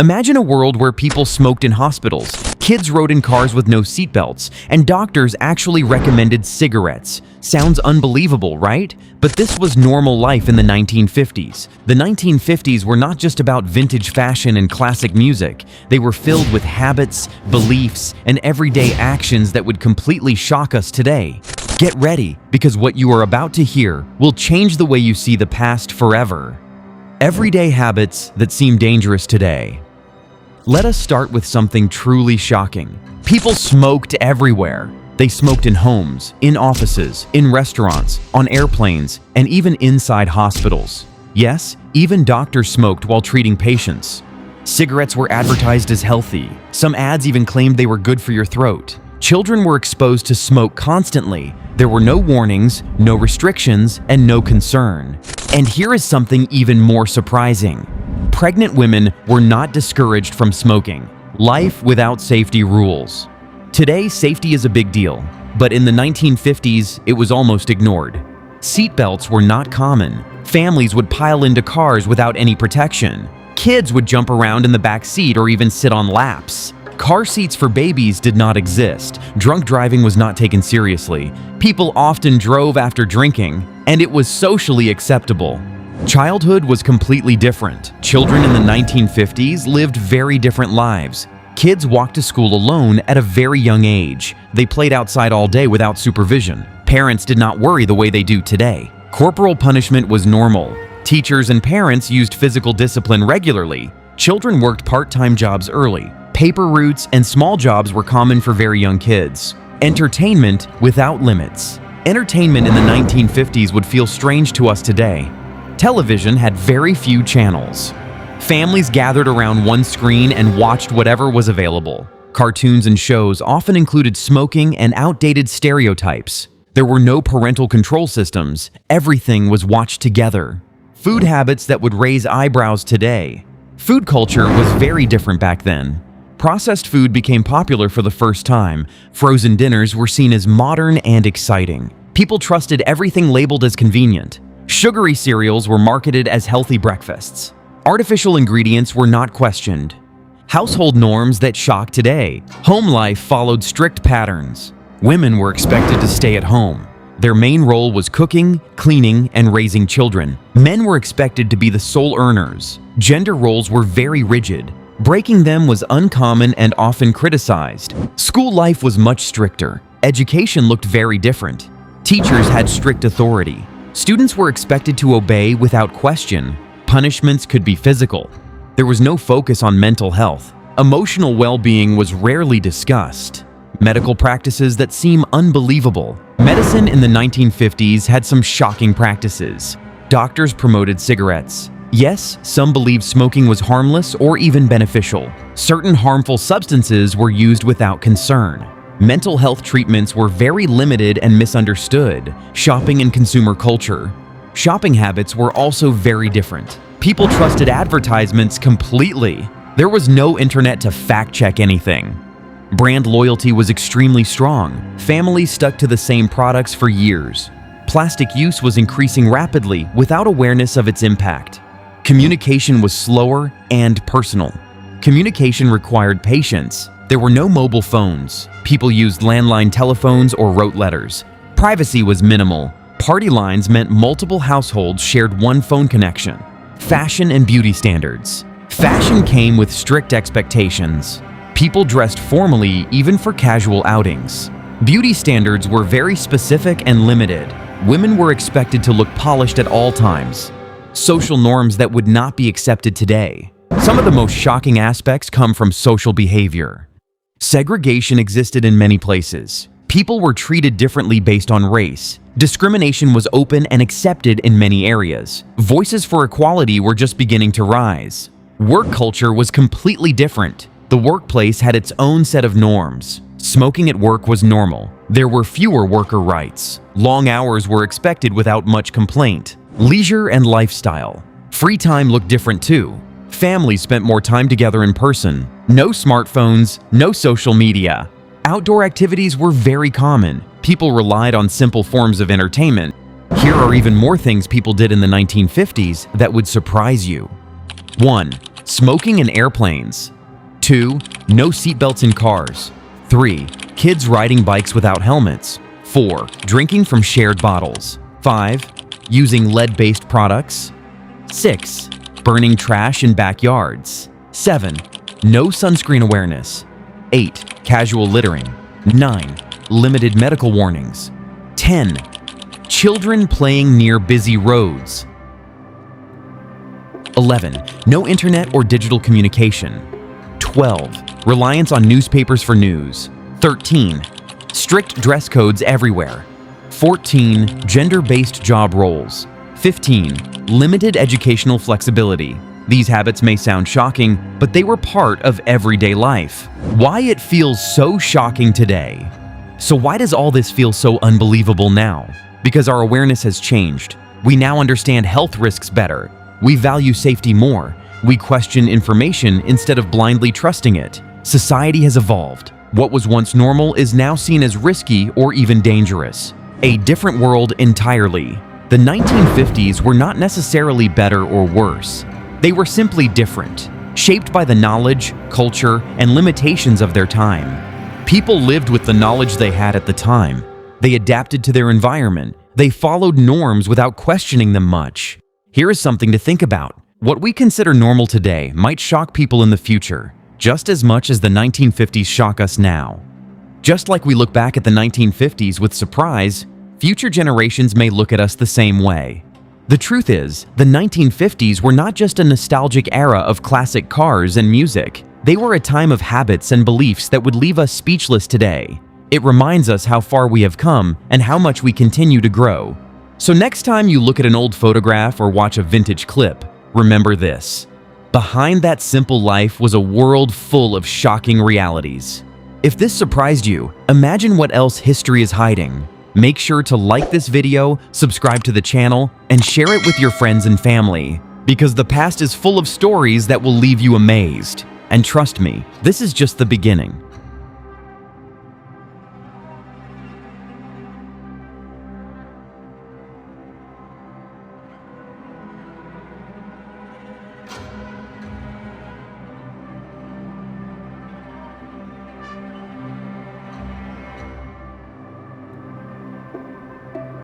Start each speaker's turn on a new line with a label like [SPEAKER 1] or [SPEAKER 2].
[SPEAKER 1] Imagine a world where people smoked in hospitals, kids rode in cars with no seatbelts, and doctors actually recommended cigarettes. Sounds unbelievable, right? But this was normal life in the 1950s. The 1950s were not just about vintage fashion and classic music. They were filled with habits, beliefs, and everyday actions that would completely shock us today. Get ready, because what you are about to hear will change the way you see the past forever. Everyday habits that seem dangerous today. Let us start with something truly shocking. People smoked everywhere. They smoked in homes, in offices, in restaurants, on airplanes, and even inside hospitals. Yes, even doctors smoked while treating patients. Cigarettes were advertised as healthy. Some ads even claimed they were good for your throat. Children were exposed to smoke constantly. There were no warnings, no restrictions, and no concern. And here is something even more surprising. Pregnant women were not discouraged from smoking. Life without safety rules. Today, safety is a big deal, but in the 1950s, it was almost ignored. Seatbelts were not common. Families would pile into cars without any protection. Kids would jump around in the back seat or even sit on laps. Car seats for babies did not exist. Drunk driving was not taken seriously. People often drove after drinking, and it was socially acceptable. Childhood was completely different. Children in the 1950s lived very different lives. Kids walked to school alone at a very young age. They played outside all day without supervision. Parents did not worry the way they do today. Corporal punishment was normal. Teachers and parents used physical discipline regularly. Children worked part-time jobs early. Paper routes and small jobs were common for very young kids. Entertainment without limits. Entertainment in the 1950s would feel strange to us today. Television had very few channels. Families gathered around one screen and watched whatever was available. Cartoons and shows often included smoking and outdated stereotypes. There were no parental control systems. Everything was watched together. Food habits that would raise eyebrows today. Food culture was very different back then. Processed food became popular for the first time. Frozen dinners were seen as modern and exciting. People trusted everything labeled as convenient. Sugary cereals were marketed as healthy breakfasts. Artificial ingredients were not questioned. Household norms that shock today. Home life followed strict patterns. Women were expected to stay at home. Their main role was cooking, cleaning, and raising children. Men were expected to be the sole earners. Gender roles were very rigid. Breaking them was uncommon and often criticized. School life was much stricter. Education looked very different. Teachers had strict authority. Students were expected to obey without question. Punishments could be physical. There was no focus on mental health. Emotional well-being was rarely discussed. Medical practices that seem unbelievable. Medicine in the 1950s had some shocking practices. Doctors promoted cigarettes. Yes, some believed smoking was harmless or even beneficial. Certain harmful substances were used without concern. Mental health treatments were very limited and misunderstood. Shopping and consumer culture. Shopping habits were also very different. People trusted advertisements completely. There was no internet to fact-check anything. Brand loyalty was extremely strong. Families stuck to the same products for years. Plastic use was increasing rapidly without awareness of its impact. Communication was slower and personal. Communication required patience. There were no mobile phones. People used landline telephones or wrote letters. Privacy was minimal. Party lines meant multiple households shared one phone connection. Fashion and beauty standards. Fashion came with strict expectations. People dressed formally even for casual outings. Beauty standards were very specific and limited. Women were expected to look polished at all times. Social norms that would not be accepted today. Some of the most shocking aspects come from social behavior. Segregation existed in many places. People were treated differently based on race. Discrimination was open and accepted in many areas. Voices for equality were just beginning to rise. Work culture was completely different. The workplace had its own set of norms. Smoking at work was normal. There were fewer worker rights. Long hours were expected without much complaint. Leisure and lifestyle. Free time looked different too. Families spent more time together in person. No smartphones, no social media. Outdoor activities were very common. People relied on simple forms of entertainment. Here are even more things people did in the 1950s that would surprise you. 1. Smoking in airplanes. 2. No seatbelts in cars. 3. Kids riding bikes without helmets. 4. Drinking from shared bottles. 5. Using lead-based products. 6. Burning trash in backyards. 7. No sunscreen awareness. 8. Casual littering. 9. Limited medical warnings. 10. Children playing near busy roads. 11. No internet or digital communication. 12. Reliance on newspapers for news. 13. Strict dress codes everywhere. 14. Gender-based job roles. 15. Limited educational flexibility. These habits may sound shocking, but they were part of everyday life. Why it feels so shocking today? So why does all this feel so unbelievable now? Because our awareness has changed. We now understand health risks better. We value safety more. We question information instead of blindly trusting it. Society has evolved. What was once normal is now seen as risky or even dangerous. A different world entirely. The 1950s were not necessarily better or worse. They were simply different, shaped by the knowledge, culture, and limitations of their time. People lived with the knowledge they had at the time. They adapted to their environment. They followed norms without questioning them much. Here is something to think about. What we consider normal today might shock people in the future, just as much as the 1950s shock us now. Just like we look back at the 1950s with surprise, future generations may look at us the same way. The truth is, the 1950s were not just a nostalgic era of classic cars and music. They were a time of habits and beliefs that would leave us speechless today. It reminds us how far we have come and how much we continue to grow. So next time you look at an old photograph or watch a vintage clip, remember this. Behind that simple life was a world full of shocking realities. If this surprised you, imagine what else history is hiding. Make sure to like this video, subscribe to the channel, and share it with your friends and family, because the past is full of stories that will leave you amazed. And trust me, this is just the beginning.